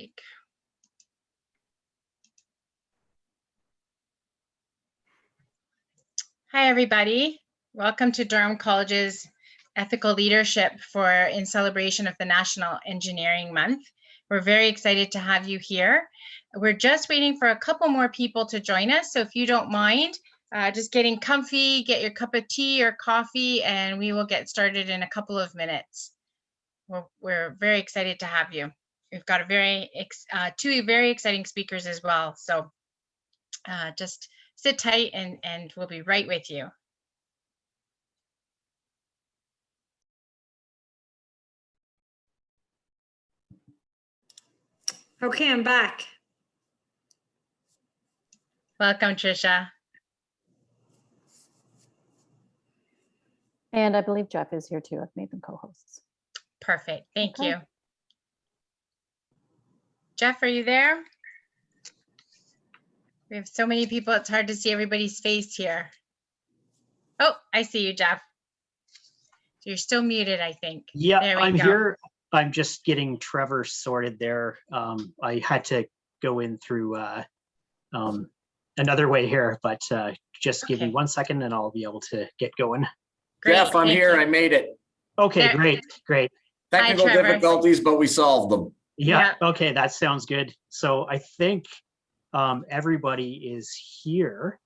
break. Hi, everybody. Welcome to Durham College's Ethical Leadership in celebration of the National Engineering Month. We're very excited to have you here. We're just waiting for a couple more people to join us. So if you don't mind, just getting comfy, get your cup of tea or coffee, and we will get started in a couple of minutes. We're very excited to have you. We've got two very exciting speakers as well. So just sit tight and we'll be right with you. Okay, I'm back. Welcome, Tricia. And I believe Jeff is here too. I've made them co-hosts. Perfect. Thank Okay. you. Jeff, are you there? We have so many people, it's hard to see everybody's face here. Oh, I see you, Jeff. You're still muted, I think. Yeah, there we I'm go. here. I'm just getting Trevor sorted there. I had to go in through another way here, but just give me 1 second and I'll be able to get going. Great, Jeff, I'm here. you. I made it. Okay, There. great. Technical Trevor. difficulties, but we solved them. Yeah, okay, that sounds good. So I think everybody is here.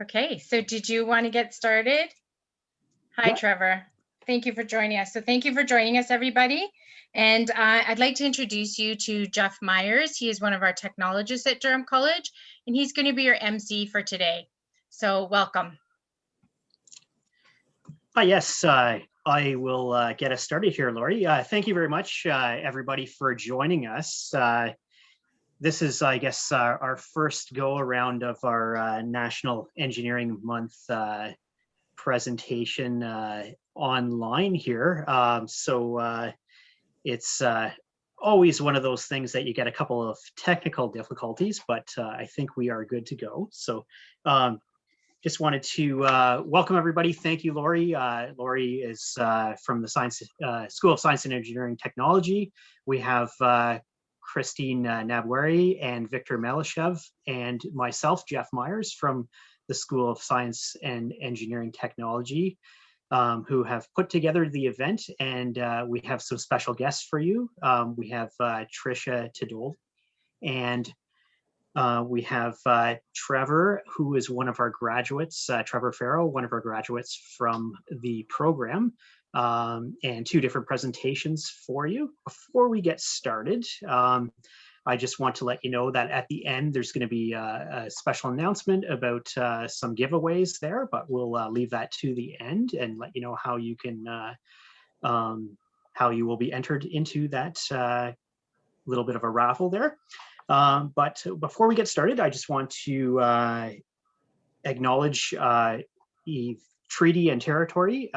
Okay, so did you want to get started? Hi, Yeah. Trevor. Thank you for joining us. So thank you for joining us, everybody. And I'd like to introduce you to Jeff Myers. He is one of our technologists at Durham College, and he's going to be your MC for today. So welcome. Yes, I will get us started here, Lori. Thank you very much, everybody, for joining us. This is, I guess, our first go around of our National Engineering Month presentation online here. It's always one of those things that you get a couple of technical difficulties, but I think we are good to go. So just wanted to welcome everybody. Thank you, Lori. Lori is from the School of Science and Engineering Technology. We have Christine Nabwari and Victor Melishev, and myself, Jeff Myers, from the School of Science and Engineering Technology, who have put together the event. And we have some special guests for you. We have Tricia Tidol, and we have Trevor, who is one of our graduates, Trevor Farrow, one of our graduates from the program, and two different presentations for you. Before we get started, I just want to let you know that at the end, there's going to be a special announcement about some giveaways there, but we'll leave that to the end and let you know how you can, how you will be entered into that little bit of a raffle there. But before we get started, I just want to acknowledge the treaty and territory.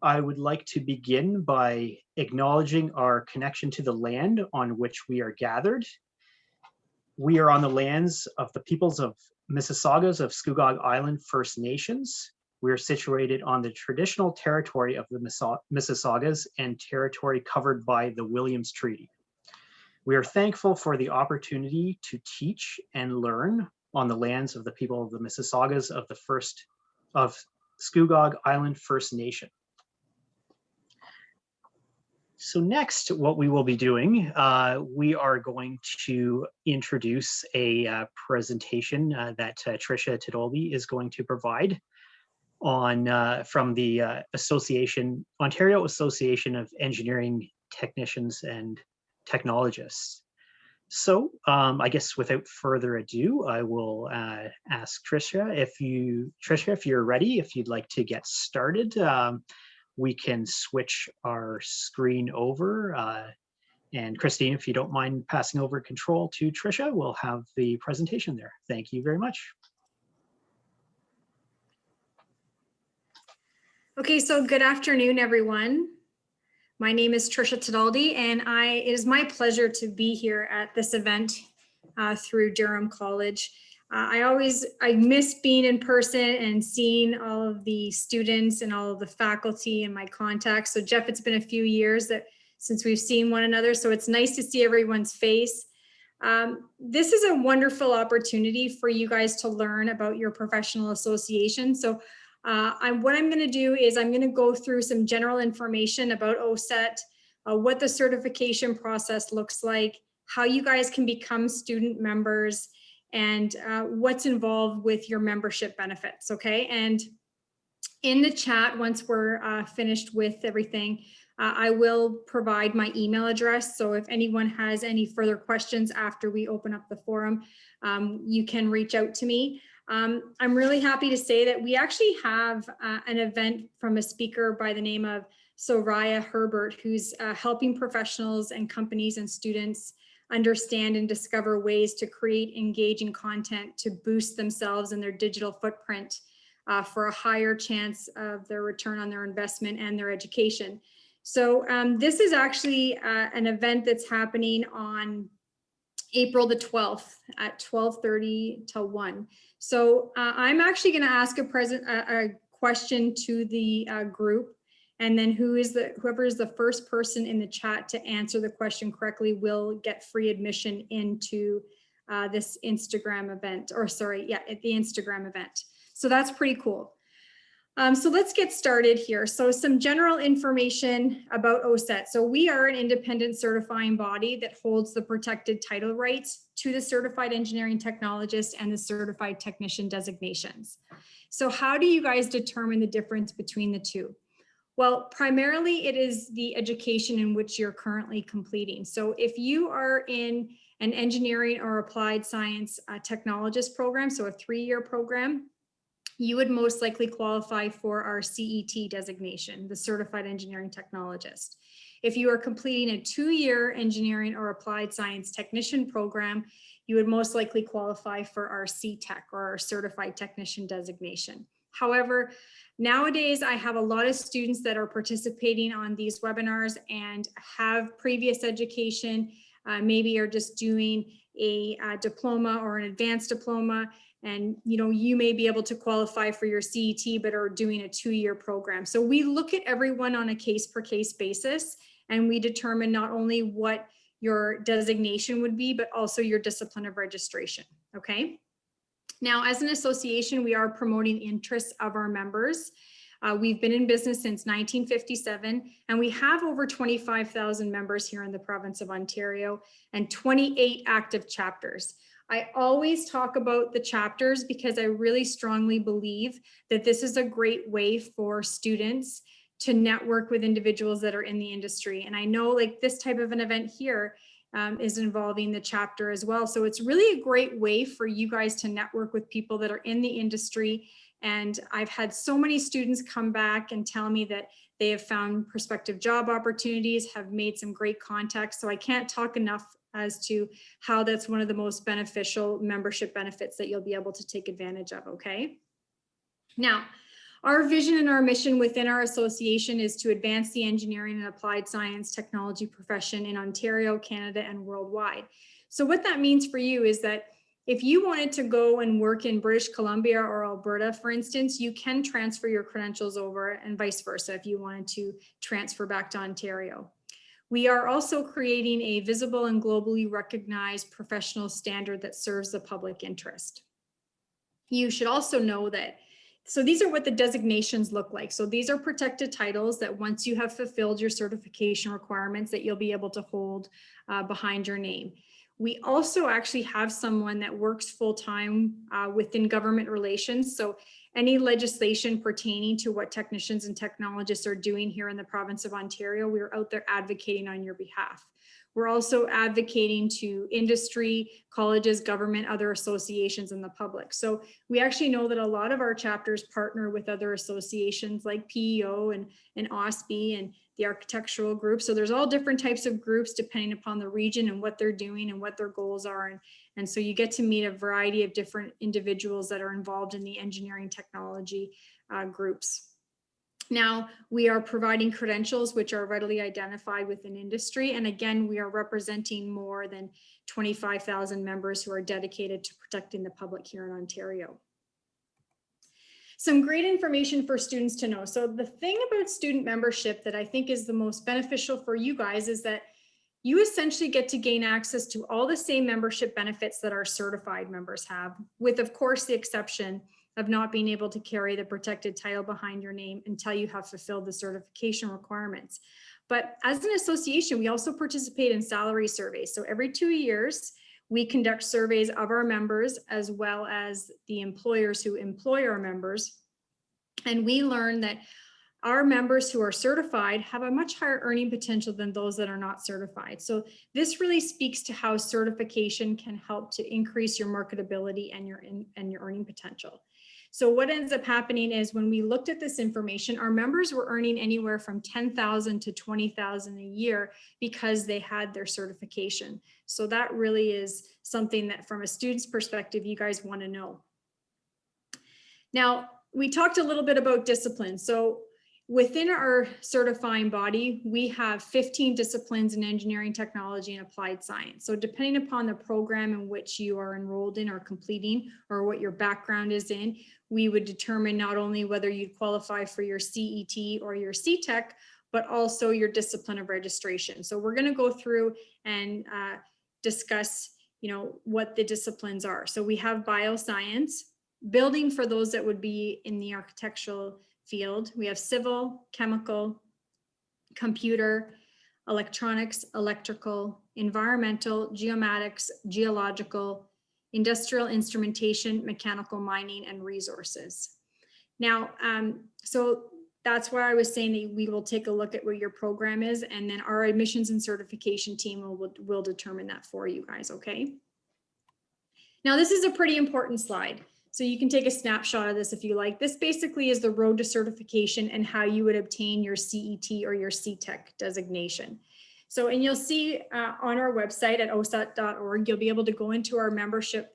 I would like to begin by acknowledging our connection to the land on which we are gathered. We are on the lands of the peoples of Mississaugas of Scugog Island First Nations. We are situated on the traditional territory of the Mississaugas and territory covered by the Williams Treaty. We are thankful for the opportunity to teach and learn on the lands of the people of the Mississaugas of Scugog Island First Nation. So next, what we will be doing, we are going to introduce a presentation that Tricia Tidolby is going to provide on from the Ontario Association of Engineering Technicians and Technologists. So I guess without further ado, I will ask Tricia if you're ready, if you'd like to get started. We can switch our screen over. And Christine, if you don't mind passing over control to Tricia, we'll have the presentation there. Thank you very much. Okay, so good afternoon, everyone. My name is Tricia Tidaldi, and it is my pleasure to be here at this event through Durham College. I miss being in person and seeing all of the students and all of the faculty and my contacts. So Jeff, it's been a few years since we've seen one another. So it's nice to see everyone's face. This is a wonderful opportunity for you guys to learn about your professional association. So what I'm going to do is I'm going to go through some general information about OACETT, what the certification process looks like, how you guys can become student members, and what's involved with your membership benefits, okay? And in the chat, once we're finished with everything, I will provide my email address. So if anyone has any further questions after we open up the forum, you can reach out to me. I'm really happy to say that we actually have an event from a speaker by the name of Soraya Herbert, who's helping professionals and companies and students understand and discover ways to create engaging content to boost themselves and their digital footprint for a higher chance of their return on their investment and their education. So this is actually an event that's happening on April the 12th at 12:30 to 1. So I'm actually going to ask a question to the group, and then whoever is the first person in the chat to answer the question correctly will get free admission into this Instagram event, or sorry, yeah, at the Instagram event. So that's pretty cool. So let's get started here. So some general information about OACETT. So we are an independent certifying body that holds the protected title rights to the certified engineering technologist and the certified technician designations. So how do you guys determine the difference between the two? Well, primarily it is the education in which you're currently completing. So if you are in an engineering or applied science technologist program, so a 3-year program, you would most likely qualify for our CET designation, the Certified Engineering Technologist. If you are completing a 2-year engineering or applied science technician program, you would most likely qualify for our CTech, or our Certified Technician designation. However, nowadays I have a lot of students that are participating on these webinars and have previous education, maybe are just doing a diploma or an advanced diploma, and you may be able to qualify for your CET but are doing a 2-year program. So we look at everyone on a case per case basis, and we determine not only what your designation would be, but also your discipline of registration, okay? Now, as an association, we are promoting interests of our members. We've been in business since 1957, and we have over 25,000 members here in the province of Ontario and 28 active chapters. I always talk about the chapters because I really strongly believe that this is a great way for students to network with individuals that are in the industry. And I know like this type of an event here is involving the chapter as well. So it's really a great way for you guys to network with people that are in the industry. And I've had so many students come back and tell me that they have found prospective job opportunities, have made some great contacts. So I can't talk enough as to how that's one of the most beneficial membership benefits that you'll be able to take advantage of, okay? Now, our vision and our mission within our association is to advance the engineering and applied science technology profession in Ontario, Canada, and worldwide. So what that means for you is that if you wanted to go and work in British Columbia or Alberta, for instance, you can transfer your credentials over, and vice versa if you wanted to transfer back to Ontario. We are also creating a visible and globally recognized professional standard that serves the public interest. You should also know that, so these are what the designations look like. So these are protected titles that once you have fulfilled your certification requirements that you'll be able to hold behind your name. We also actually have someone that works full-time within government relations. So any legislation pertaining to what technicians and technologists are doing here in the province of Ontario, we're out there advocating on your behalf. We're also advocating to industry, colleges, government, other associations, and the public. So we actually know that a lot of our chapters partner with other associations like PEO and OSPE and the architectural group. So there's all different types of groups depending upon the region and what they're doing and what their goals are. And so you get to meet a variety of different individuals that are involved in the engineering technology groups. Now, we are providing credentials which are readily identified within industry. And again, we are representing more than 25,000 members who are dedicated to protecting the public here in Ontario. some great information for students to know. So the thing about student membership that I think is the most beneficial for you guys is that you essentially get to gain access to all the same membership benefits that our certified members have, with, of course, the exception of not being able to carry the protected title behind your name until you have fulfilled the certification requirements. But as an association, we also participate in salary surveys. So every 2 years, we conduct surveys of our members as well as the employers who employ our members. And we learn that our members who are certified have a much higher earning potential than those that are not certified. So this really speaks to how certification can help to increase your marketability and your earning potential. So what ends up happening is when we looked at this information, our members were earning anywhere from $10,000 to $20,000 a year because they had their certification. So that really is something that from a student's perspective, you guys want to know. Now, we talked a little bit about discipline. So within our certifying body, we have 15 disciplines in engineering, technology, and applied science. So depending upon the program in which you are enrolled in or completing, or what your background is in, we would determine not only whether you'd qualify for your CET or your CTEC, but also your discipline of registration. So we're going to go through and discuss, what the disciplines are. So we have bioscience, building for those that would be in the architectural field. We have civil, chemical, computer, electronics, electrical, environmental, geomatics, geological, industrial instrumentation, mechanical, mining, and resources. Now, so that's why I was saying that we will take a look at what your program is, and then our admissions and certification team will determine that for you guys, okay? Now, this is a pretty important slide. So you can take a snapshot of this if you like. This basically is the road to certification and how you would obtain your CET or your CTEC designation. So, and you'll see on our website at OACETT.org, you'll be able to go into our membership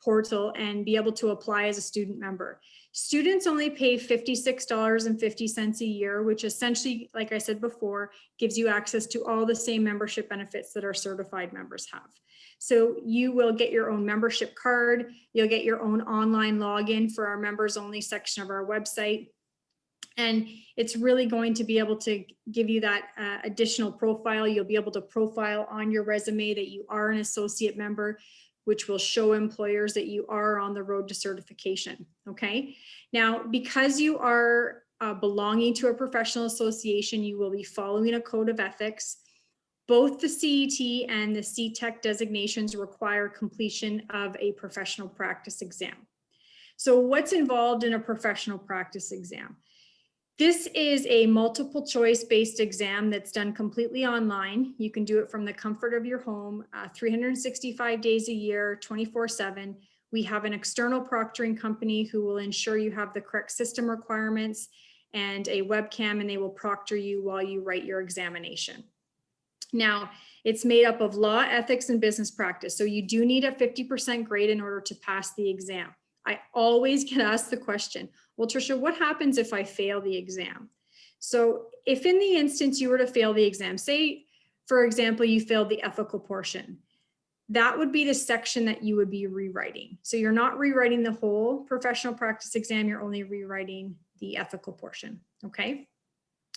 portal and be able to apply as a student member. Students only pay $56.50 a year, which essentially, like I said before, gives you access to all the same membership benefits that our certified members have. So you will get your own membership card, you'll get your own online login for our members only section of our website. And it's really going to be able to give you that additional profile. You'll be able to profile on your resume that you are an associate member, which will show employers that you are on the road to certification, okay? Now, because you are belonging to a professional association, you will be following a code of ethics. Both the CET and the CTEC designations require completion of a professional practice exam. So what's involved in a professional practice exam? This is a multiple choice based exam that's done completely online. You can do it from the comfort of your home, 365 days a year, 24/7. We have an external proctoring company who will ensure you have the correct system requirements and a webcam, and they will proctor you while you write your examination. Now, it's made up of law, ethics, and business practice. So you do need a 50% grade in order to pass the exam. I always get asked the question, well, Tricia, what happens if I fail the exam? So if in the instance you were to fail the exam, say, for example, you failed the ethical portion, that would be the section that you would be rewriting. So you're not rewriting the whole professional practice exam, you're only rewriting the ethical portion, okay?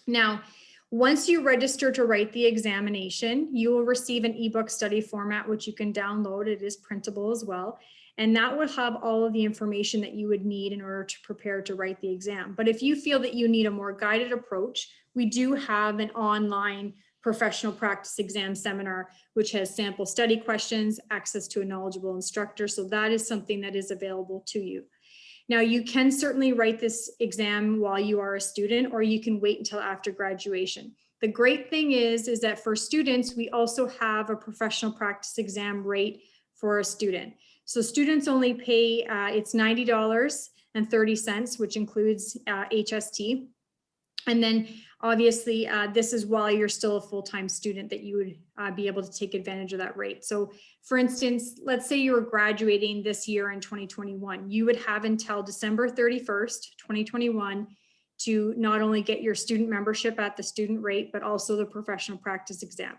Now, once you register to write the examination, you will receive an ebook study format, which you can download. It is printable as well. And that would have all of the information that you would need in order to prepare to write the exam. But if you feel that you need a more guided approach, we do have an online professional practice exam seminar, which has sample study questions, access to a knowledgeable instructor. So that is something that is available to you. Now, you can certainly write this exam while you are a student, or you can wait until after graduation. The great thing is that for students, we also have a professional practice exam rate for a student. So students only pay, it's $90.30, which includes HST. And then obviously, this is while you're still a full-time student that you would be able to take advantage of that rate. So for instance, let's say you were graduating this year in 2021, you would have until December 31st, 2021 to not only get your student membership at the student rate, but also the professional practice exam.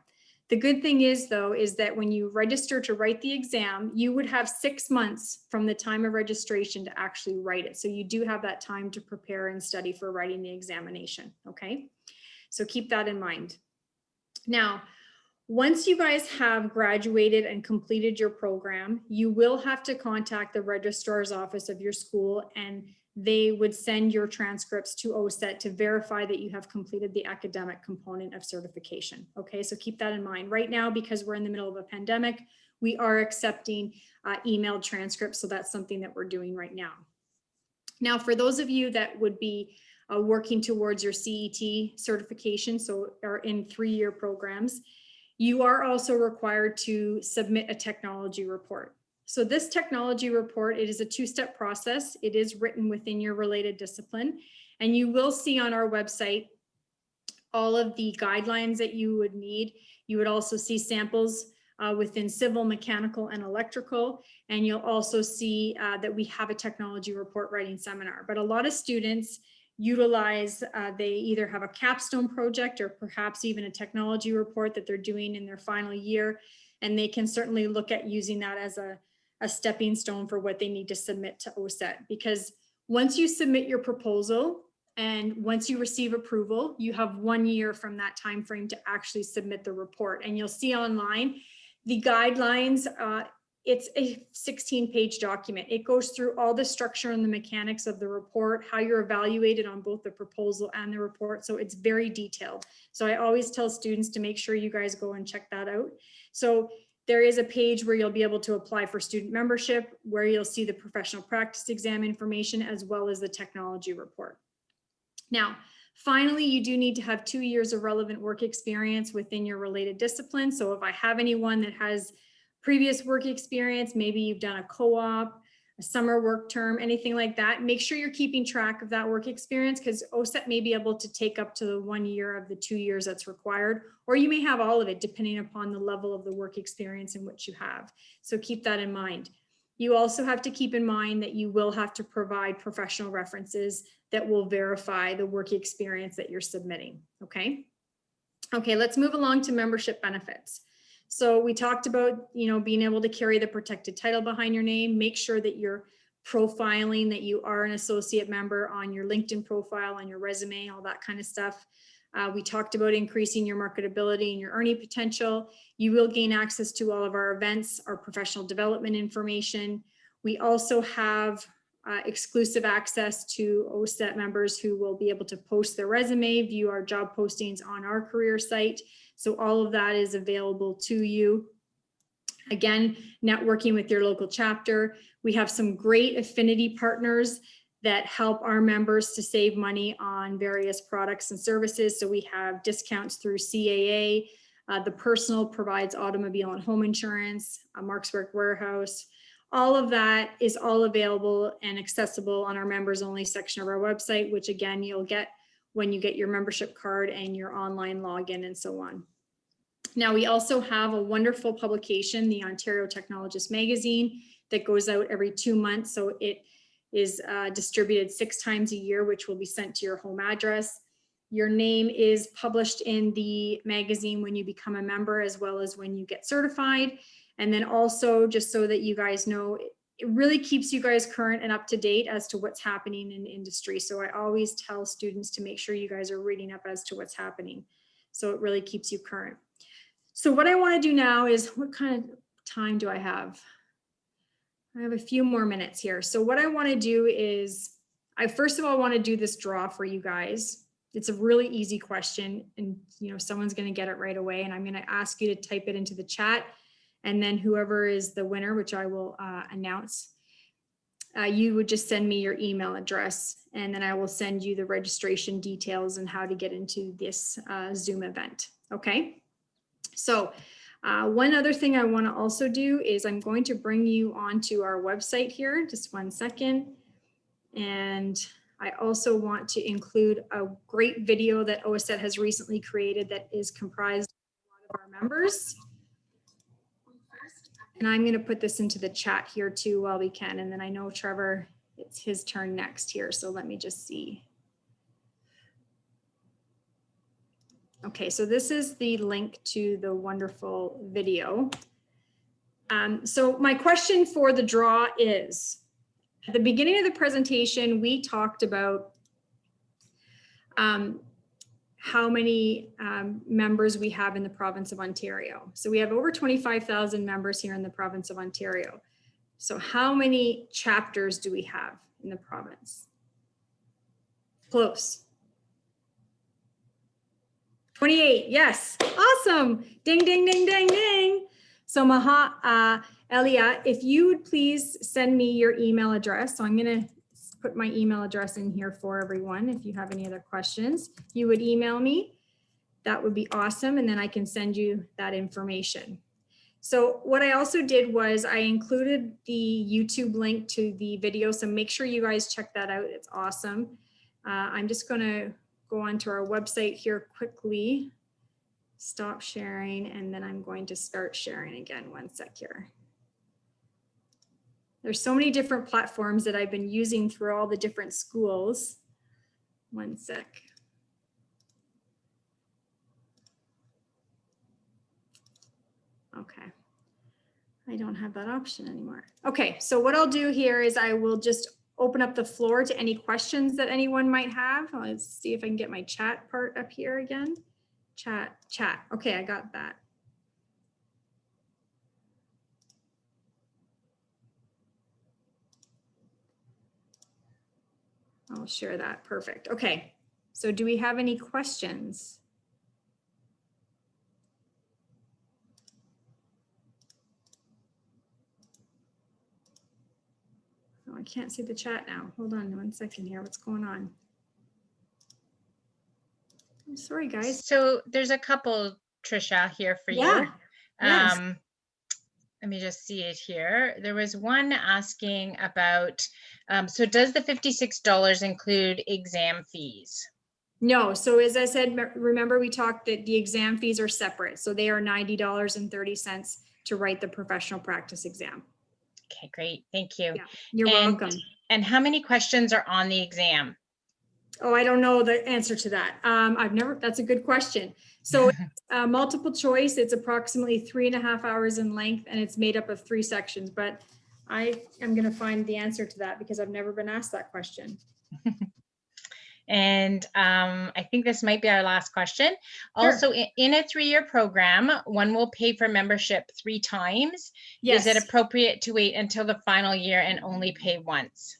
The good thing is though, is that when you register to write the exam, you would have 6 months from the time of registration to actually write it. So you do have that time to prepare and study for writing the examination, okay? So keep that in mind. Now, once you guys have graduated and completed your program, you will have to contact the registrar's office of your school, and they would send your transcripts to OACETT to verify that you have completed the academic component of certification. Okay, so keep that in mind. Right now, because we're in the middle of a pandemic, we are accepting emailed transcripts, so that's something that we're doing right now. Now, for those of you that would be working towards your CET certification, so are in 3-year programs, you are also required to submit a technology report. So this technology report, it is a 2-step process. It is written within your related discipline, and you will see on our website all of the guidelines that you would need. You would also see samples within civil, mechanical, and electrical, and you'll also see that we have a technology report writing seminar. But a lot of students utilize, they either have a capstone project or perhaps even a technology report that they're doing in their final year, and they can certainly look at using that as a stepping stone for what they need to submit to OACETT. Because once you submit your proposal and once you receive approval, you have 1 year from that time frame to actually submit the report. And you'll see online the guidelines. It's a 16-page document. It goes through all the structure and the mechanics of the report, how you're evaluated on both the proposal and the report. So it's very detailed. So I always tell students to make sure you guys go and check that out. So there is a page where you'll be able to apply for student membership, where you'll see the professional practice exam information as well as the technology report. Now, finally, you do need to have 2 years of relevant work experience within your related discipline. So if I have anyone that has previous work experience, maybe you've done a co-op, a summer work term, anything like that, make sure you're keeping track of that work experience, because OACETT may be able to take up to the 1 year of the 2 years that's required, or you may have all of it depending upon the level of the work experience in which you have. So keep that in mind. You also have to keep in mind that you will have to provide professional references that will verify the work experience that you're submitting, okay? Okay, let's move along to membership benefits. So we talked about, being able to carry the protected title behind your name. Make sure that you're profiling that you are an associate member on your LinkedIn profile, on your resume, all that kind of stuff. We talked about increasing your marketability and your earning potential. You will gain access to all of our events, our professional development information. We also have exclusive access to OACETT members who will be able to post their resume, view our job postings on our career site. So all of that is available to you. Again, networking with your local chapter. We have some great affinity partners that help our members to save money on various products and services. So we have discounts through CAA. The Personal provides automobile and home insurance, Mark's Work Warehouse. All of that is all available and accessible on our members only section of our website, which again, you'll get when you get your membership card and your online login and so on. Now, we also have a wonderful publication, the Ontario Technologist Magazine, that goes out every 2 months. So it is distributed 6 times a year, which will be sent to your home address. Your name is published in the magazine when you become a member, as well as when you get certified. And then also, just so that you guys know, it really keeps you guys current and up to date as to what's happening in the industry. So I always tell students to make sure you guys are reading up as to what's happening. So it really keeps you current. So what I want to do now is, what kind of time do I have? I have a few more minutes here. So what I want to do is, I first of all want to do this draw for you guys. It's a really easy question, and someone's going to get it right away. And I'm going to ask you to type it into the chat. And then whoever is the winner, which I will announce, you would just send me your email address, and then I will send you the registration details and how to get into this Zoom event. Okay. So one other thing I want to also do is I'm going to bring you onto our website here. Just 1 second. And I also want to include a great video that OACETT has recently created that is comprised of a lot of our members. And I'm going to put this into the chat here too while we can. And then I know Trevor, it's his turn next here. So let me just see. Okay, so this is the link to the wonderful video. So my question for the draw is, at the beginning of the presentation, we talked about how many members we have in the province of Ontario. So we have over 25,000 members here in the province of Ontario. So how many chapters do we have in the province? Close. 28, yes, awesome. Ding, ding, ding, ding, ding. So Elia, if you would please send me your email address. So I'm gonna put my email address in here for everyone. If you have any other questions, you would email me. That would be awesome. And then I can send you that information. So what I also did was I included the YouTube link to the video. So make sure you guys check that out. It's awesome. I'm just gonna go onto our website here quickly, stop sharing, and then I'm going to start sharing again. One sec here. There's so many different platforms that I've been using through all the different schools. One sec. Okay. I don't have that option anymore. Okay, so what I'll do here is I will just open up the floor to any questions that anyone might have. Let's see if I can get my chat part up here again. Chat. Okay, I got that. I'll share that. Perfect. Okay. So do we have any questions? Oh, I can't see the chat now. Hold on 1 second here. What's going on? I'm sorry, guys. So there's a couple, Trisha, here for Yeah. you. Yes. Let me just see it here. There was one asking about, so does the $56 include exam fees? No, so as I said, remember we talked that the exam fees are separate. So they are $90.30 to write the professional practice exam. Okay, great. Thank you. Yeah, you're And- welcome. And how many questions are on the exam? Oh, I don't know the answer to that. That's a good question. So multiple choice, it's approximately 3.5 hours in length and it's made up of 3 sections, but I am going to find the answer to that because I've never been asked that question. And I think this might be our last question. Sure. Also, in a 3-year program, one will pay for membership 3 times. Yes. Is it appropriate to wait until the final year and only pay once?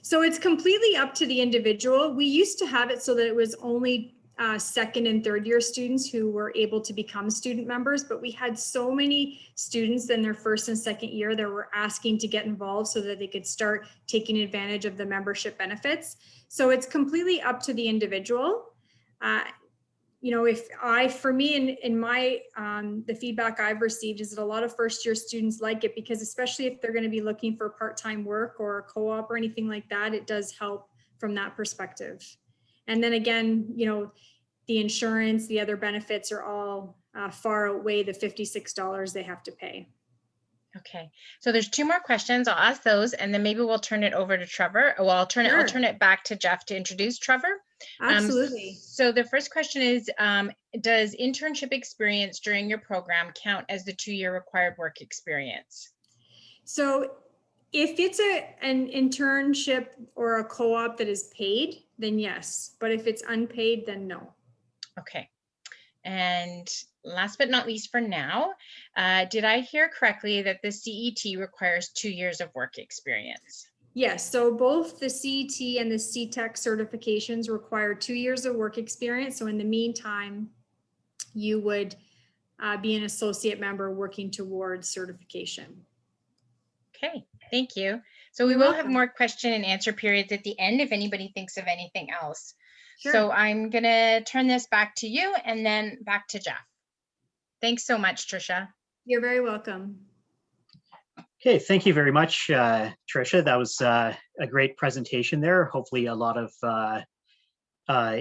So it's completely up to the individual. We used to have it so that it was only 2nd and 3rd year students who were able to become student members, but we had so many students in their 1st and 2nd year that were asking to get involved so that they could start taking advantage of the membership benefits. So it's completely up to the individual. You know, for me, in my, the feedback I've received is that a lot of 1st year students like it because especially if they're going to be looking for part-time work or a co-op or anything like that, it does help from that perspective. And then again, you know, the insurance, the other benefits are all far outweigh the $56 they have to pay. Okay, so there's 2 more questions. I'll ask those and then maybe we'll turn it over to Trevor. Well, I'll turn it back to Jeff to introduce Trevor. Absolutely. So the first question is, does internship experience during your program count as the 2-year required work experience? So if it's an internship or a co-op that is paid, then yes. But if it's unpaid, then no. Okay. And last but not least for now, did I hear correctly that the CET requires 2 years of work experience? Yes, so both the CET and the CTEC certifications require 2 years of work experience. So in the meantime, you would be an associate member working towards certification. Okay, thank you. So we will have more question and answer periods at the end if anybody thinks of anything else. Sure. So I'm gonna turn this back to you and then back to Jeff. Thanks so much, Trisha. You're very welcome. Okay, thank you very much, Tricia. That was a great presentation there. Hopefully a lot of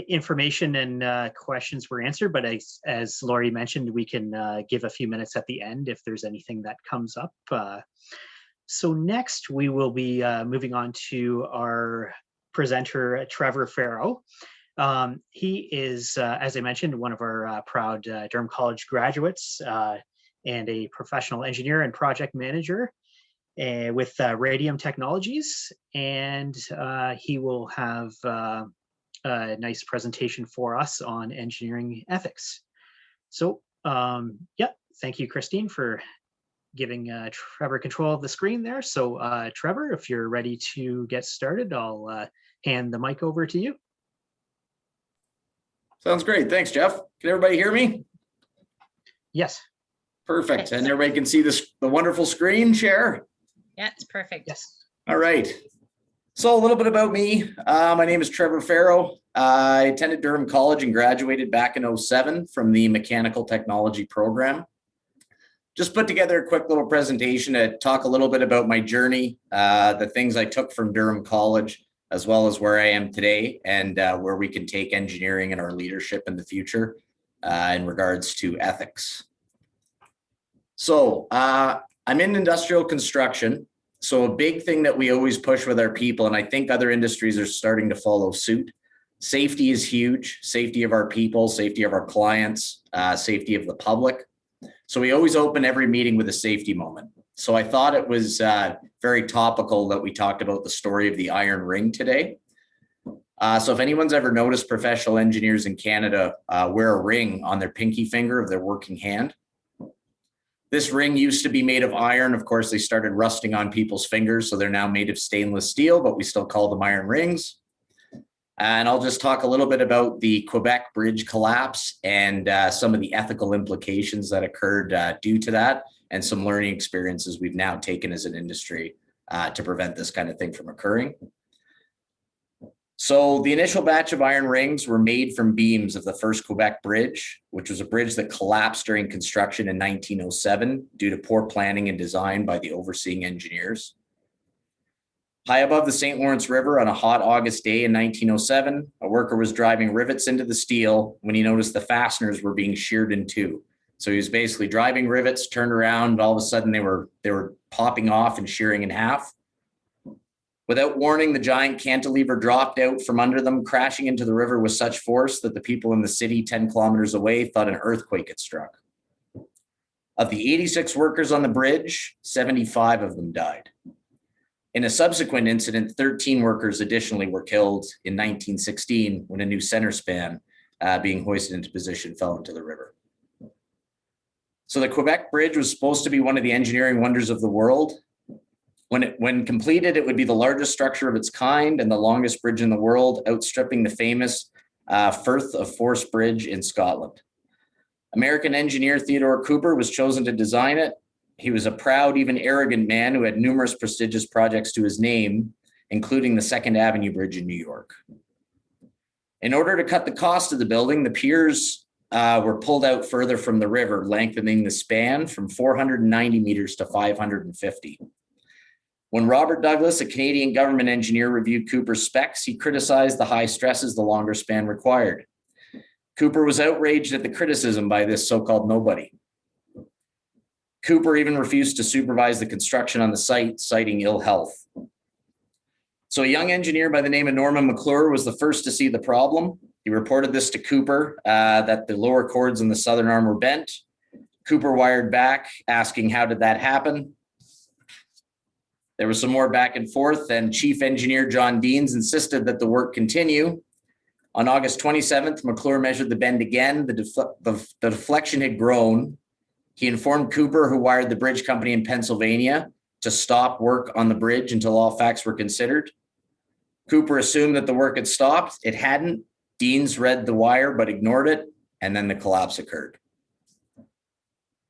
information and questions were answered, but as Laurie mentioned, we can give a few minutes at the end if there's anything that comes up. So next we will be moving on to our presenter, Trevor Farrow. He is, as I mentioned, one of our proud Durham College graduates and a professional engineer and project manager with Radium Technologies. And he will have a nice presentation for us on engineering ethics. So, yeah, thank you, Christine, for giving Trevor control of the screen there. So Trevor, if you're ready to get started, I'll hand the mic over to you. Sounds great. Thanks, Jeff. Can everybody hear me? Yes. Perfect. And everybody can see the wonderful screen share? Yeah, it's perfect. Yes. All right. So a little bit about me. My name is Trevor Farrow. I attended Durham College and graduated back in 2007 from the Mechanical Technology program. Just put together a quick little presentation to talk a little bit about my journey, the things I took from Durham College, as well as where I am today and where we can take engineering and our leadership in the future in regards to ethics. So I'm in industrial construction. So a big thing that we always push with our people, and I think other industries are starting to follow suit, safety is huge. Safety of our people, safety of our clients, safety of the public. So we always open every meeting with a safety moment. So I thought it was very topical that we talked about the story of the iron ring today. So if anyone's ever noticed professional engineers in Canada wear a ring on their pinky finger of their working hand. This ring used to be made of iron. Of course, they started rusting on people's fingers, so they're now made of stainless steel, but we still call them iron rings. And I'll just talk a little bit about the Quebec Bridge collapse and some of the ethical implications that occurred due to that, and some learning experiences we've now taken as an industry to prevent this kind of thing from occurring. So the initial batch of iron rings were made from beams of the first Quebec Bridge, which was a bridge that collapsed during construction in 1907 due to poor planning and design by the overseeing engineers. High above the St. Lawrence River on a hot August day in 1907, a worker was driving rivets into the steel when he noticed the fasteners were being sheared in two. So he was basically driving rivets, turned around, and all of a sudden they were popping off and shearing in half. Without warning, the giant cantilever dropped out from under them, crashing into the river with such force that the people in the city 10 kilometers away thought an earthquake had struck. Of the 86 workers on the bridge, 75 of them died. In a subsequent incident, 13 workers additionally were killed in 1916 when a new center span being hoisted into position fell into the river. So the Quebec Bridge was supposed to be one of the engineering wonders of the world. When completed, it would be the largest structure of its kind and the longest bridge in the world, outstripping the famous Firth of Forth Bridge in Scotland. American engineer Theodore Cooper was chosen to design it. He was a proud, even arrogant man who had numerous prestigious projects to his name, including the Second Avenue Bridge in New York. In order to cut the cost of the building, the piers were pulled out further from the river, lengthening the span from 490 meters to 550. When Robert Douglas, a Canadian government engineer, reviewed Cooper's specs, he criticized the high stresses the longer span required. Cooper was outraged at the criticism by this so-called nobody. Cooper even refused to supervise the construction on the site, citing ill health. So a young engineer by the name of Norman McClure was the first to see the problem. He reported this to Cooper, that the lower cords in the southern arm were bent. Cooper wired back, asking how did that happen? There was some more back and forth, and Chief Engineer John Deans insisted that the work continue. On August 27th, McClure measured the bend again. The deflection had grown. He informed Cooper, who wired the bridge company in Pennsylvania, to stop work on the bridge until all facts were considered. Cooper assumed that the work had stopped. It hadn't. Deans read the wire but ignored it, and then the collapse occurred.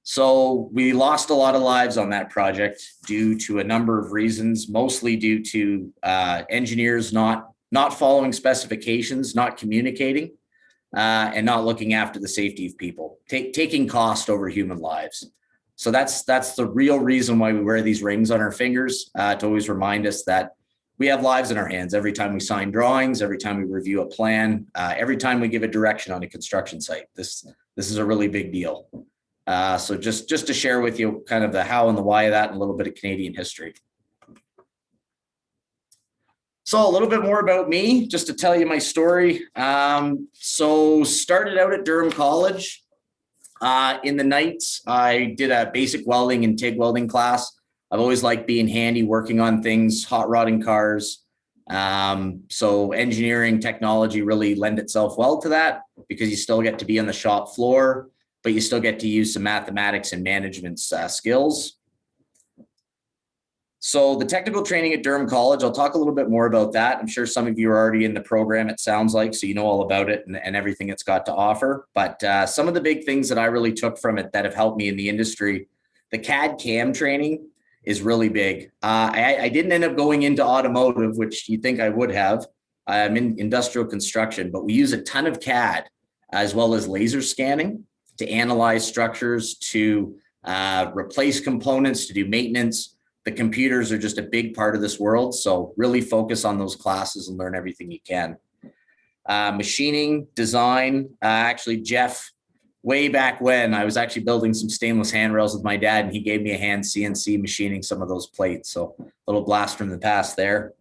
So we lost a lot of lives on that project due to a number of reasons, mostly due to engineers not following specifications, not communicating, and not looking after the safety of people, taking cost over human lives. So that's the real reason why we wear these rings on our fingers, to always remind us that we have lives in our hands every time we sign drawings, every time we review a plan, every time we give a direction on a construction site. This is a really big deal. So just to share with you kind of the how and the why of that and a little bit of Canadian history. So a little bit more about me, just to tell you my story. So started out at Durham College. In the nights, I did a basic welding and TIG welding class. I've always liked being handy, working on things, hot rodding cars. So engineering technology really lend itself well to that because you still get to be on the shop floor, but you still get to use some mathematics and management skills. So the technical training at Durham College, I'll talk a little bit more about that. I'm sure some of you are already in the program, it sounds like, so you know all about it and everything it's got to offer. But some of the big things that I really took from it that have helped me in the industry, the CAD CAM training is really big. I didn't end up going into automotive, which you think I would have. I'm in industrial construction, but we use a ton of CAD as well as laser scanning to analyze structures, to replace components, to do maintenance. The computers are just a big part of this world. So really focus on those classes and learn everything you can. Machining, design, actually Jeff, way back when I was actually building some stainless handrails with my dad and he gave me a hand CNC machining some of those plates. So a little blast from the past there.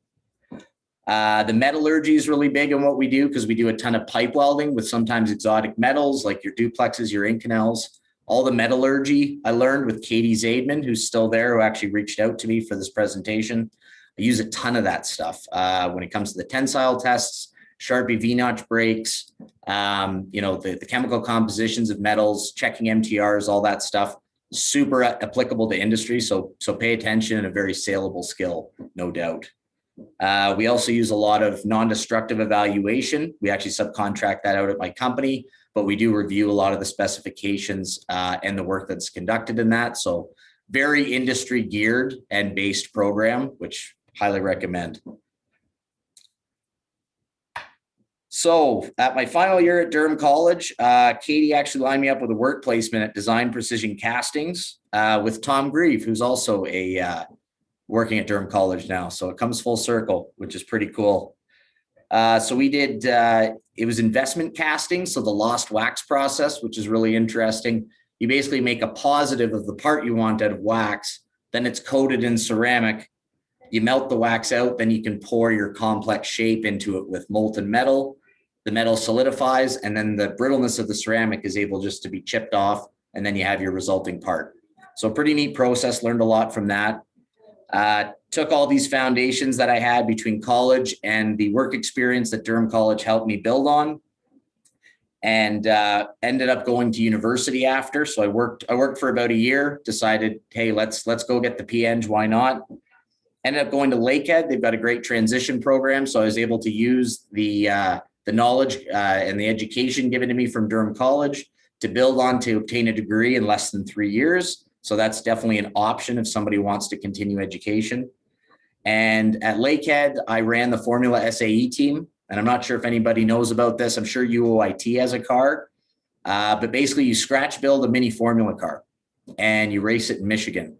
The metallurgy is really big in what we do because we do a ton of pipe welding with sometimes exotic metals like your duplexes, your Inconels. All the metallurgy I learned with Katie Zaidman, who's still there, who actually reached out to me for this presentation. I use a ton of that stuff when it comes to the tensile tests, Sharpie V-notch brakes, the chemical compositions of metals, checking MTRs, all that stuff, super applicable to industry. So pay attention and a very saleable skill, no doubt. We also use a lot of non-destructive evaluation. We actually subcontract that out at my company, but we do review a lot of the specifications and the work that's conducted in that. So very industry geared and based program, which highly recommend. So at my final year at Durham College, Katie actually lined me up with a work placement at Design Precision Castings with Tom Grieve, who's also working at Durham College now. So it comes full circle, which is pretty cool. So we did, it was investment casting. So the lost wax process, which is really interesting. You basically make a positive of the part you want out of wax, then it's coated in ceramic. You melt the wax out, then you can pour your complex shape into it with molten metal. The metal solidifies, and then the brittleness of the ceramic is able just to be chipped off, and then you have your resulting part. So pretty neat process, learned a lot from that. Took all these foundations that I had between college and the work experience that Durham College helped me build on, and ended up going to university after. So I worked for about a year, decided, hey, let's go get the PEng, why not? Ended up going to Lakehead. They've got a great transition program. So I was able to use the knowledge and the education given to me from Durham College to build on to obtain a degree in less than 3 years. So that's definitely an option if somebody wants to continue education. And at Lakehead, I ran the Formula FSAE team. And I'm not sure if anybody knows about this. I'm sure UOIT has a car. But basically, you scratch build a mini Formula car and you race it in Michigan.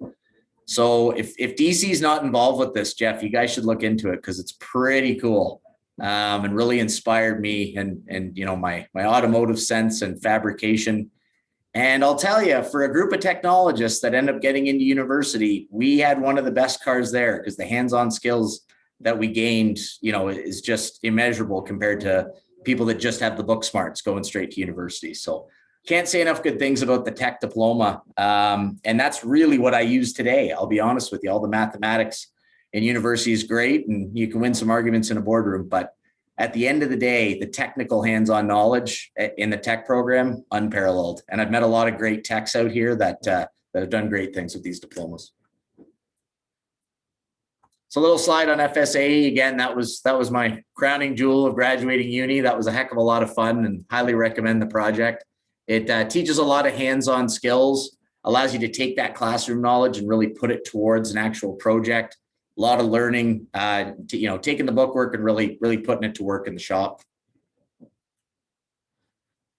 So if DC is not involved with this, Jeff, you guys should look into it because it's pretty cool and really inspired me and my automotive sense and fabrication. And I'll tell you, for a group of technologists that end up getting into university, we had one of the best cars there because the hands-on skills that we gained, is just immeasurable compared to people that just have the book smarts going straight to university. So can't say enough good things about the tech diploma. And that's really what I use today. I'll be honest with you, all the mathematics in university is great and you can win some arguments in a boardroom, but at the end of the day, the technical hands-on knowledge in the tech program, unparalleled. And I've met a lot of great techs out here that have done great things with these diplomas. So a little slide on FSAE. Again, that was my crowning jewel of graduating uni. That was a heck of a lot of fun and highly recommend the project. It teaches a lot of hands-on skills, allows you to take that classroom knowledge and really put it towards an actual project. A lot of learning, taking the bookwork and really putting it to work in the shop.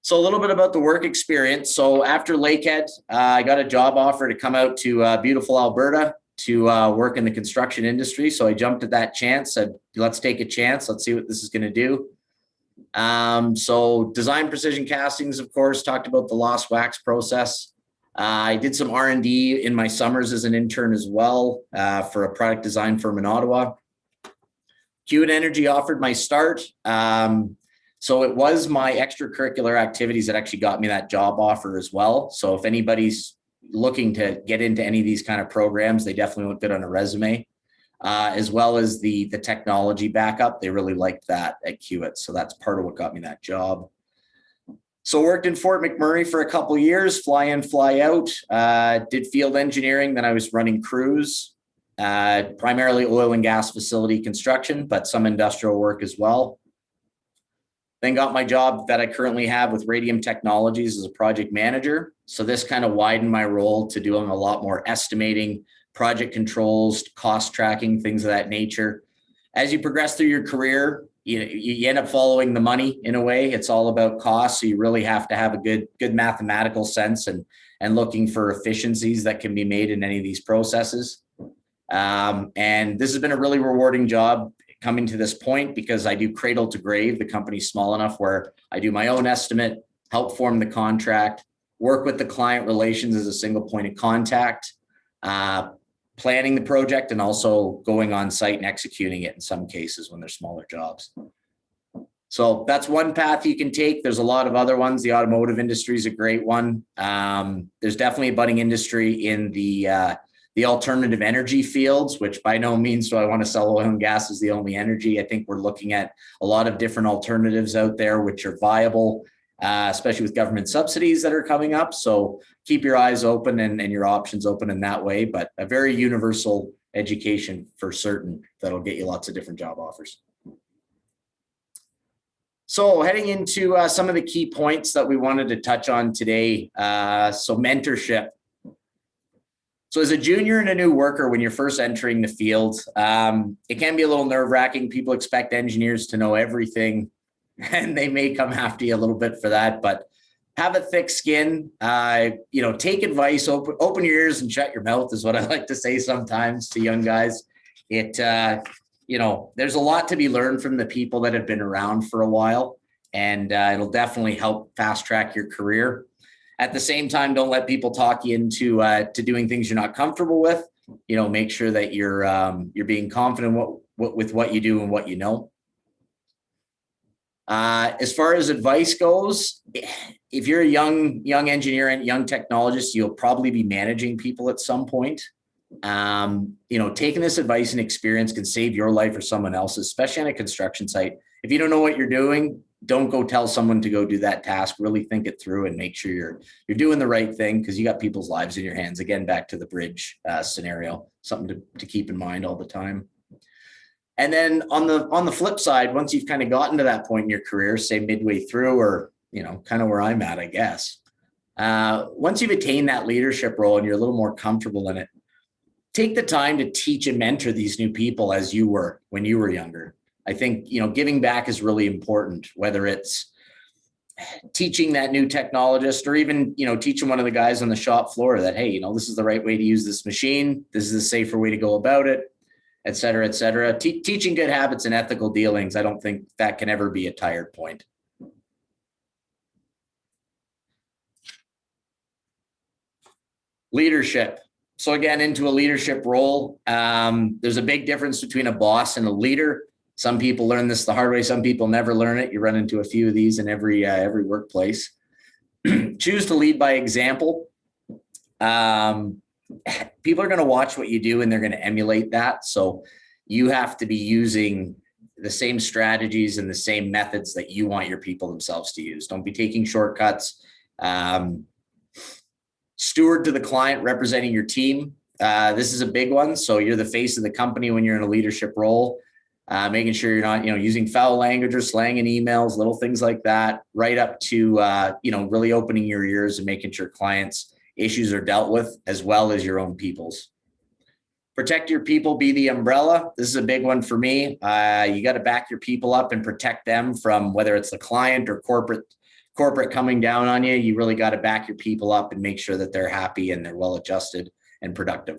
So a little bit about the work experience. So after Lakehead, I got a job offer to come out to beautiful Alberta to work in the construction industry. So I jumped at that chance, said, let's take a chance. Let's see what this is going to do. So Design Precision Castings, of course, talked about the lost wax process. I did some R&D in my summers as an intern as well for a product design firm in Ottawa. Kiewit Energy offered my start. So it was my extracurricular activities that actually got me that job offer as well. So if anybody's looking to get into any of these kind of programs, they definitely look good on a resume, as well as the technology backup. They really liked that at Kiewit. So that's part of what got me that job. So worked in Fort McMurray for a couple of years, fly in, fly out, did field engineering. Then I was running crews, primarily oil and gas facility construction, but some industrial work as well. Then got my job that I currently have with Radium Technologies as a project manager. So this kind of widened my role to doing a lot more estimating, project controls, cost tracking, things of that nature. As you progress through your career, you end up following the money in a way. It's all about cost. So you really have to have a good mathematical sense and looking for efficiencies that can be made in any of these processes. And this has been a really rewarding job coming to this point because I do cradle to grave. The company's small enough where I do my own estimate, help form the contract, work with the client relations as a single point of contact, planning the project, and also going on site and executing it in some cases when they're smaller jobs. So that's one path you can take. There's a lot of other ones. The automotive industry is a great one. There's definitely a budding industry in the alternative energy fields, which by no means do I want to sell oil and gas as the only energy. I think we're looking at a lot of different alternatives out there, which are viable, especially with government subsidies that are coming up. So keep your eyes open and your options open in that way, but a very universal education for certain that'll get you lots of different job offers. So heading into some of the key points that we wanted to touch on today. So mentorship. So as a junior and a new worker, when you're first entering the field, it can be a little nerve-wracking. People expect engineers to know everything, and they may come after you a little bit for that, but have a thick skin, take advice, open your ears and shut your mouth is what I like to say sometimes to young guys. There's a lot to be learned from the people that have been around for a while, and it'll definitely help fast track your career. At the same time, don't let people talk you into to doing things you're not comfortable with. Make sure that you're being confident with what you do and what you know. As far as advice goes, if you're a young engineer and young technologist, you'll probably be managing people at some point. Taking this advice and experience can save your life or someone else's, especially on a construction site. If you don't know what you're doing, don't go tell someone to go do that task. Really think it through and make sure you're doing the right thing, because you got people's lives in your hands. Again, back to the bridge scenario, something to keep in mind all the time. And then on the flip side, once you've kind of gotten to that point in your career, say midway through, or kind of where I'm at, I guess, once you've attained that leadership role and you're a little more comfortable in it, take the time to teach and mentor these new people as you were when you were younger. I think, giving back is really important, whether it's teaching that new technologist or even, teaching one of the guys on the shop floor that, hey, this is the right way to use this machine. This is a safer way to go about it, et cetera, et cetera. Teaching good habits and ethical dealings. I don't think that can ever be a tired point. Leadership. So again, into a leadership role, there's a big difference between a boss and a leader. Some people learn this the hard way. Some people never learn it. You run into a few of these in every workplace. Choose to lead by example. People are going to watch what you do and they're going to emulate that. So you have to be using the same strategies and the same methods that you want your people themselves to use. Don't be taking shortcuts. Steward to the client, representing your team. This is a big one. So you're the face of the company when you're in a leadership role. Making sure you're not, using foul language or slang in emails, little things like that, right up to, really opening your ears and making sure clients' issues are dealt with, as well as your own people's. Protect your people, be the umbrella. This is a big one for me. You got to back your people up and protect them from whether it's the client or corporate coming down on you. You really got to back your people up and make sure that they're happy and they're well adjusted and productive.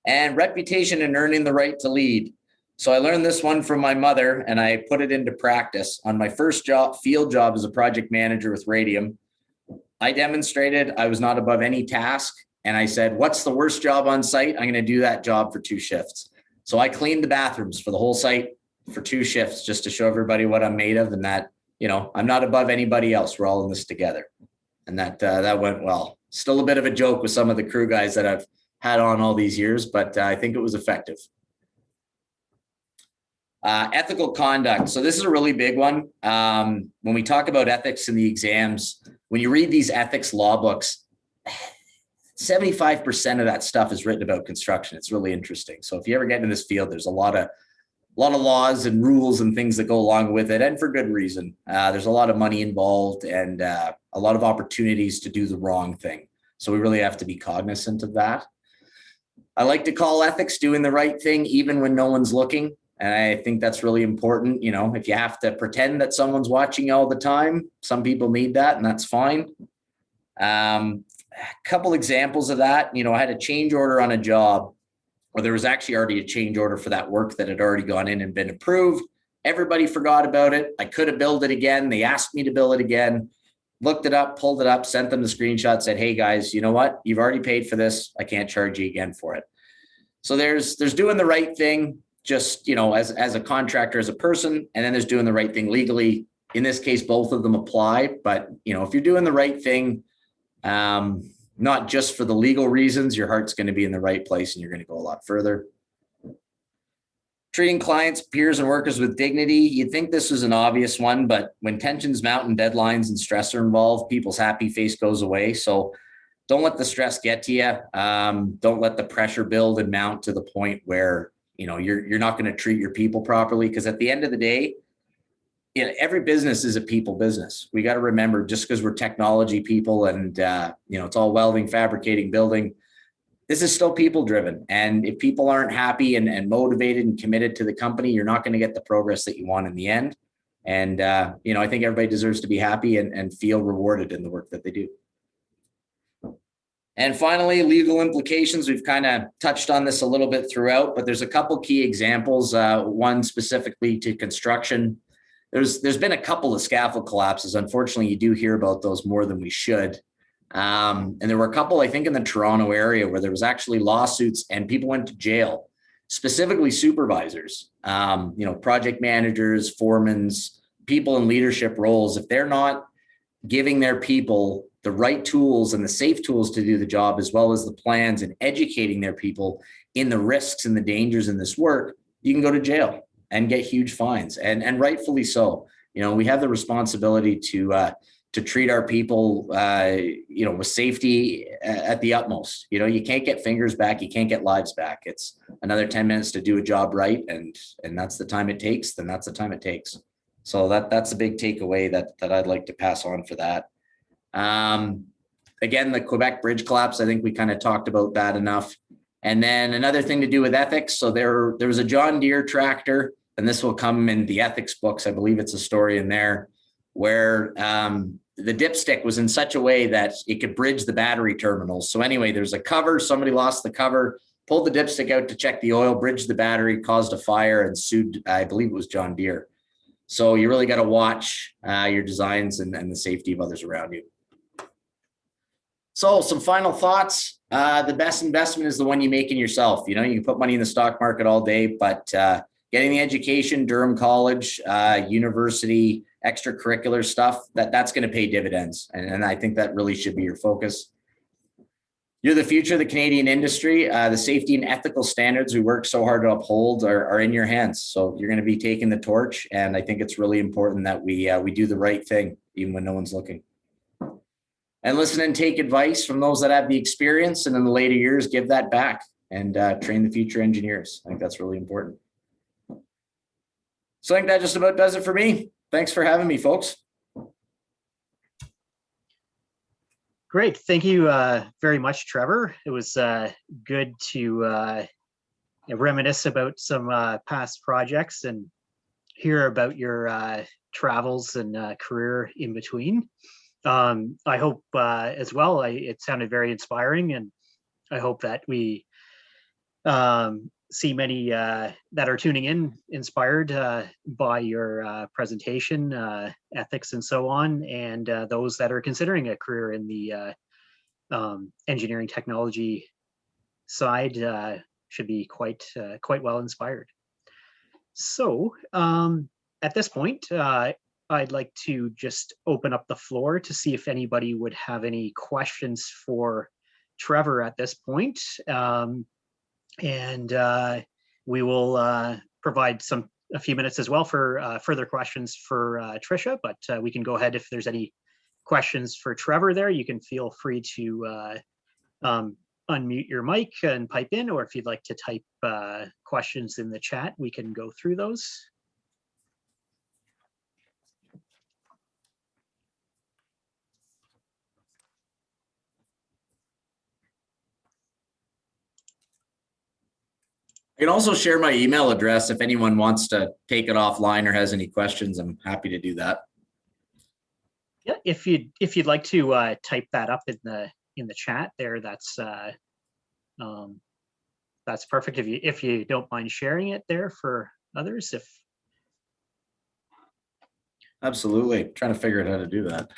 And reputation and earning the right to lead. So I learned this one from my mother and I put it into practice on my first field job as a project manager with Radium. I demonstrated I was not above any task. And I said, what's the worst job on site? I'm going to do that job for 2 shifts. So I cleaned the bathrooms for the whole site for 2 shifts just to show everybody what I'm made of, and that, you know, I'm not above anybody else. We're all in this together. And that went well. Still a bit of a joke with some of the crew guys that I've had on all these years, but I think it was effective. Ethical conduct. So this is a really big one. When we talk about ethics in the exams, when you read these ethics law books, 75% of that stuff is written about construction. It's really interesting. So if you ever get in this field, there's a lot of laws and rules and things that go along with it, and for good reason. There's a lot of money involved and a lot of opportunities to do the wrong thing. So we really have to be cognizant of that. I like to call ethics doing the right thing even when no one's looking. And I think that's really important. You know, if you have to pretend that someone's watching you all the time, some people need that, and that's fine. A couple examples of that. You know, I had a change order on a job, or there was actually already a change order for that work that had already gone in and been approved. Everybody forgot about it. I could have billed it again. They asked me to bill it again. Looked it up, pulled it up, sent them the screenshot, said, hey guys, you know what? You've already paid for this. I can't charge you again for it. So there's doing the right thing, just, you know, as a contractor, as a person, and then there's doing the right thing legally. In this case, both of them apply. But, you know, if you're doing the right thing, not just for the legal reasons, your heart's going to be in the right place and you're going to go a lot further. Treating clients, peers, and workers with dignity. You'd think this was an obvious one, but when tensions mount and deadlines and stress are involved, people's happy face goes away. So don't let the stress get to you. Don't let the pressure build and mount to the point where, you know, you're not going to treat your people properly. Because at the end of the day, you know, every business is a people business. We got to remember, just because we're technology people and, you know, it's all welding, fabricating, building, this is still people driven. And if people aren't happy and motivated and committed to the company, you're not going to get the progress that you want in the end. And, you know, I think everybody deserves to be happy and feel rewarded in the work that they do. And finally, legal implications. We've kind of touched on this a little bit throughout, but there's a couple key examples, one specifically to construction. There's been a couple of scaffold collapses. Unfortunately, you do hear about those more than we should. And there were a couple, I think, in the Toronto area where there was actually lawsuits and people went to jail, specifically supervisors, you know, project managers, foremans, people in leadership roles. If they're not giving their people the right tools and the safe tools to do the job, as well as the plans, and educating their people in the risks and the dangers in this work, you can go to jail and get huge fines, and rightfully so. You know, we have the responsibility to treat our people, you know, with safety at the utmost. You know, you can't get fingers back, you can't get lives back. It's another 10 minutes to do a job right, and that's the time it takes. Then that's the time it takes. So that's a big takeaway that I'd like to pass on for that. Again, the Quebec bridge collapse, I think we kind of talked about that enough. And then another thing to do with ethics. So there was a John Deere tractor, and this will come in the ethics books. I believe it's a story in there where the dipstick was in such a way that it could bridge the battery terminals. So anyway, there's a cover, somebody lost the cover, pulled the dipstick out to check the oil, bridged the battery, caused a fire, and sued, I believe it was John Deere. So you really got to watch your designs and the safety of others around you. So some final thoughts. The best investment is the one you make in yourself. You know, you can put money in the stock market all day, but getting the education, Durham College, university, extracurricular stuff, that's going to pay dividends. And I think that really should be your focus. You're the future of the Canadian industry. The safety and ethical standards we work so hard to uphold are in your hands. So you're going to be taking the torch. And I think it's really important that we do the right thing, even when no one's looking. And listen and take advice from those that have the experience, and in the later years, give that back and train the future engineers. I think that's really important. So I think that just about does it for me. Thanks for having me, folks. Great. Thank you very much, Trevor. It was good to reminisce about some past projects and hear about your travels and career in between. I hope as well, it sounded very inspiring, and I hope that we see many that are tuning in inspired by your presentation, ethics and so on, and those that are considering a career in the engineering technology side. should be quite well inspired. So at this point, I'd like to just open up the floor to see if anybody would have any questions for Trevor at this point. We will provide a few minutes as well for further questions for Tricia, but we can go ahead if there's any questions for Trevor there. You can feel free to unmute your mic and pipe in, or if you'd like to type questions in the chat, we can go through those. I can also share my email address if anyone wants to take it offline or has any questions. I'm happy to do that. Yeah, if you'd like to type that up in the chat there, that's perfect. If you don't mind sharing it there for others, Absolutely, trying to figure out how to do that.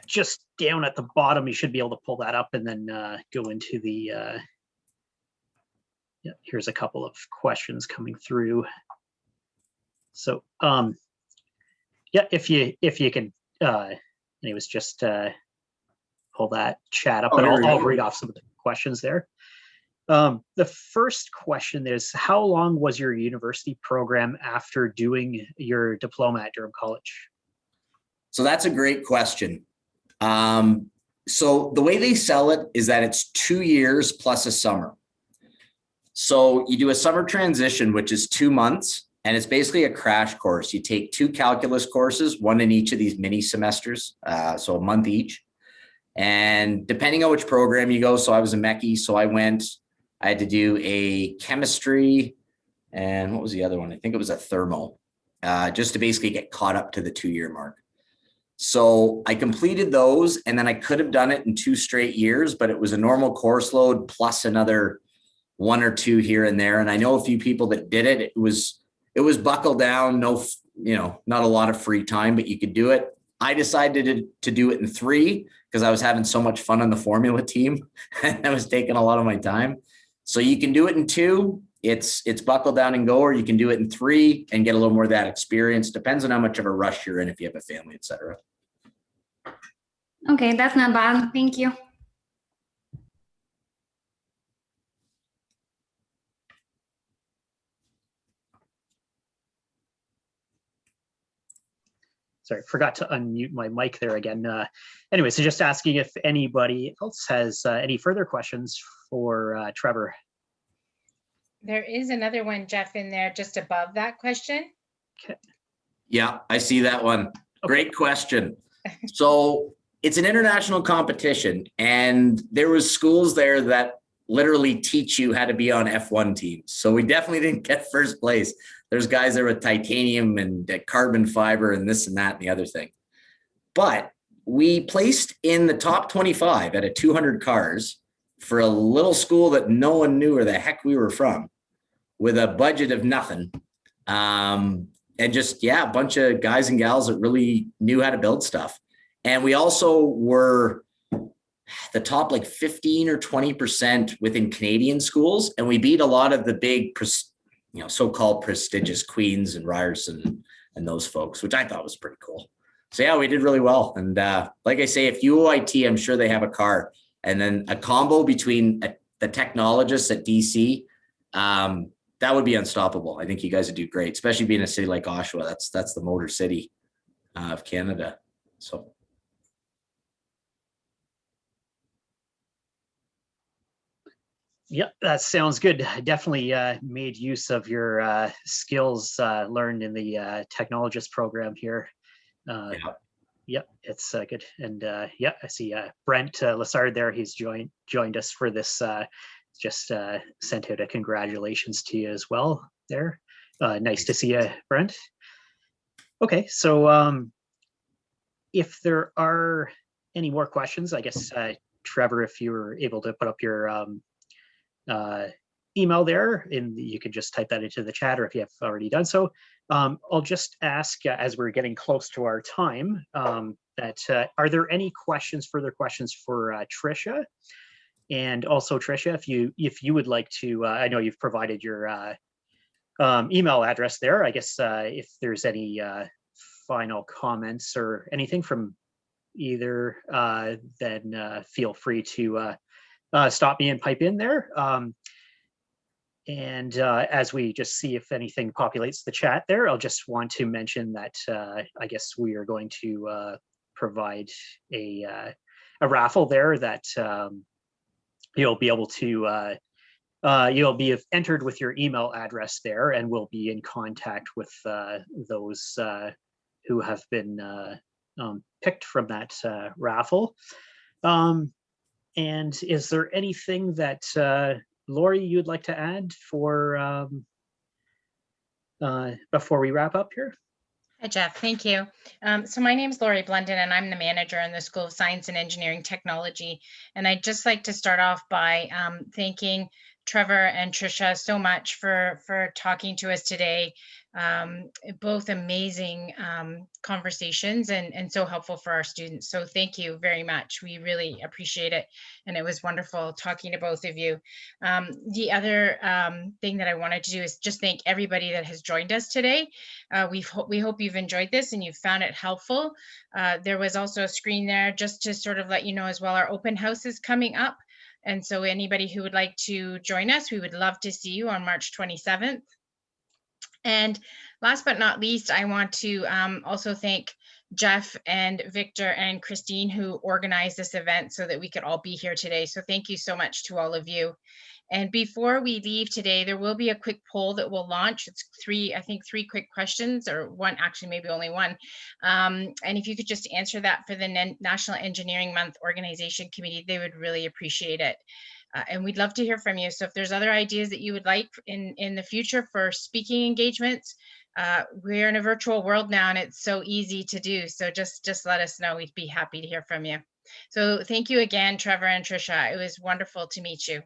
Just down at the bottom, you should be able to pull that up and then go into the. Yeah, here's a couple of questions coming through. So yeah, if you can, anyways, just pull that chat up, and I'll read off some of the questions there. The first question is, how long was your university program after doing your diploma at Durham College? So that's a great question. So the way they sell it is that it's 2 years plus a summer. So you do a summer transition, which is 2 months, and it's basically a crash course. You take 2 calculus courses, one in each of these mini semesters, so a month each. And depending on which program you go, so I was a Mechie, so I had to do a chemistry, and what was the other one? I think it was a thermo, just to basically get caught up to the 2-year mark. So I completed those, and then I could have done it in 2 straight years, but it was a normal course load plus another 1 or 2 here and there. And I know a few people that did it. It was buckled down, no, not a lot of free time, but you could do it. I decided to do it in 3 because I was having so much fun on the formula team and that was taking a lot of my time. So you can do it in 2. It's buckle down and go, or you can do it in 3 and get a little more of that experience. Depends on how much of a rush you're in, if you have a family, etc. Okay, that's not bad. Thank you. Sorry, forgot to unmute my mic there again. Anyway, so just asking if anybody else has any further questions for Trevor. There is another one, Jeff, in there just above that question. Okay. Yeah, I see that one. Great question. So it's an international competition, and there was schools there that literally teach you how to be on F1 teams. So we definitely didn't get first place. There's guys there with titanium and carbon fiber and this and that and the other thing. But we placed in the top 25 out of 200 cars for a little school that no one knew where the heck we were from, with a budget of nothing. And just, yeah, a bunch of guys and gals that really knew how to build stuff. And we also were the top like 15 or 20% within Canadian schools. And we beat a lot of the big, so-called prestigious Queens and Ryerson and those folks, which I thought was pretty cool. So yeah, we did really well. And like I say, if UOIT, I'm sure they have a car, and then a combo between the technologists at DC, that would be unstoppable. I think you guys would do great, especially being a city like Oshawa. That's the motor city of Canada. So. Yeah, that sounds good. I definitely made use of your skills learned in the technologist program here. Yeah, it's good. And yeah, I see Brent Lassard there. He's joined us for this. Just sent out a congratulations to you as well there. Nice to see you, Brent. Okay, so if there are any more questions, I guess, Trevor, if you were able to put up your email there, and you could just type that into the chat, or if you have already done so. I'll just ask, as we're getting close to our time, that are there any further questions for Tricia? And also, Tricia, if you would like to, I know you've provided your email address there. I guess if there's any final comments or anything from either, then feel free to stop me and pipe in there. And as we just see if anything populates the chat there, I'll just want to mention that I guess we are going to provide a raffle there that you'll be able to, you'll be entered with your email address there, and we'll be in contact with those who have been picked from that raffle. And is there anything that, Lori, you'd like to add for before we wrap up here? Hi, Jeff. Thank you. So my name is Lori Blunden, and I'm the manager in the School of Science and Engineering Technology. And I'd just like to start off by thanking Trevor and Tricia so much for talking to us today. Both amazing conversations and so helpful for our students. So thank you very much. We really appreciate it. And it was wonderful talking to both of you. The other thing that I wanted to do is just thank everybody that has joined us today. We hope you've enjoyed this and you've found it helpful. There was also a screen there just to sort of let you know as well, our open house is coming up. And so anybody who would like to join us, we would love to see you on March 27th. And last but not least, I want to also thank Jeff and Victor and Christine who organized this event so that we could all be here today. So thank you so much to all of you. And before we leave today, there will be a quick poll that will launch. It's three quick questions, or one, actually maybe only one. And if you could just answer that for the National Engineering Month Organization Committee, they would really appreciate it. And we'd love to hear from you. So if there's other ideas that you would like in the future for speaking engagements, we're in a virtual world now and it's so easy to do. So just let us know. We'd be happy to hear from you. So thank you again, Trevor and Tricia. It was wonderful to meet you.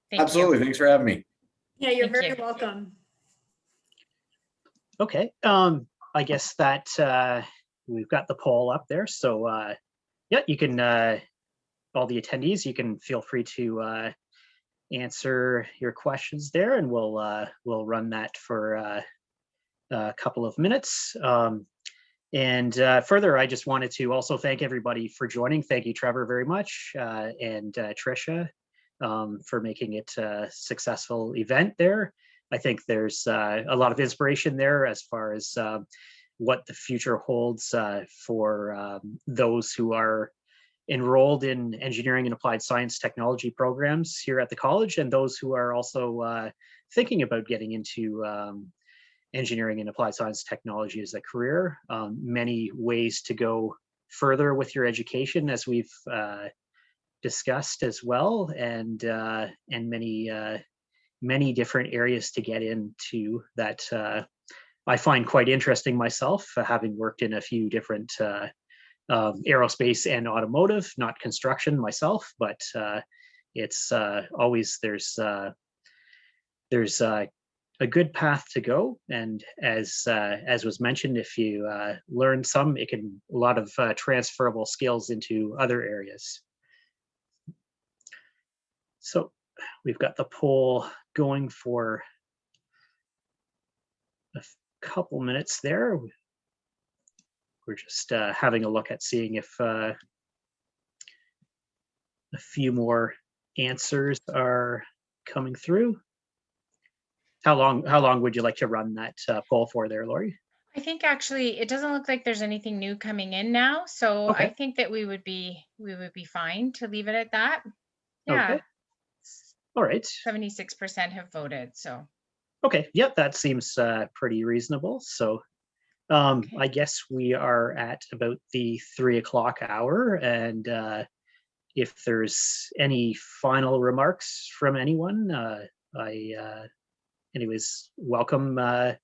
Thank Absolutely. you. Thanks for having me. Yeah, you're Thank very you. welcome. Okay, I guess that we've got the poll up there. So yeah, you can, all the attendees, you can feel free to answer your questions there, and we'll run that for a couple of minutes. And further, I just wanted to also thank everybody for joining. Thank you, Trevor, very much, and Tricia, for making it a successful event there. I think there's a lot of inspiration there as far as what the future holds for those who are enrolled in engineering and applied science technology programs here at the college, and those who are also thinking about getting into engineering and applied science technology as a career. Many ways to go further with your education, as we've discussed as well, and many different areas to get into that I find quite interesting myself, having worked in a few different aerospace and automotive, not construction myself, but it's always there's a good path to go, and as was mentioned, if you learn some, it can a lot of transferable skills into other areas. So we've got the poll going for a couple minutes there. We're just having a look at seeing if a few more answers are coming through. How long would you like to run that poll for there, Lori? I think actually it doesn't look like there's anything new coming in now. So Okay. I think that we would be fine to leave it at that. Yeah. Okay. All right. 76% have voted. So Okay. Yep, that seems pretty reasonable. So I guess we are at about the 3 o'clock hour, and if there's any final remarks from anyone, anyways, welcome that.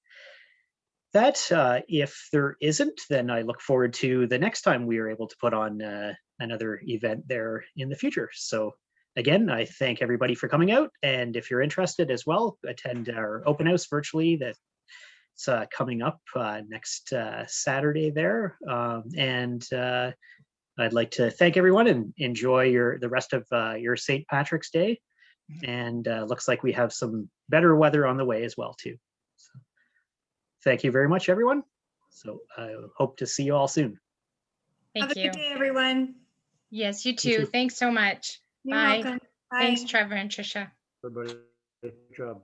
If there isn't, then I look forward to the next time we are able to put on another event there in the future. So again, I thank everybody for coming out, and if you're interested as well, attend our open house virtually that's coming up next Saturday there. And I'd like to thank everyone and enjoy the rest of your St. Patrick's Day. And looks like we have some better weather on the way as well too. So, thank you very much, everyone. So I hope to see you all soon. Have a Thank you. good day, everyone. Yes, you too. too. Thanks so much. You're Bye. welcome. Thanks, Bye. Trevor and Trisha. Everybody, good job.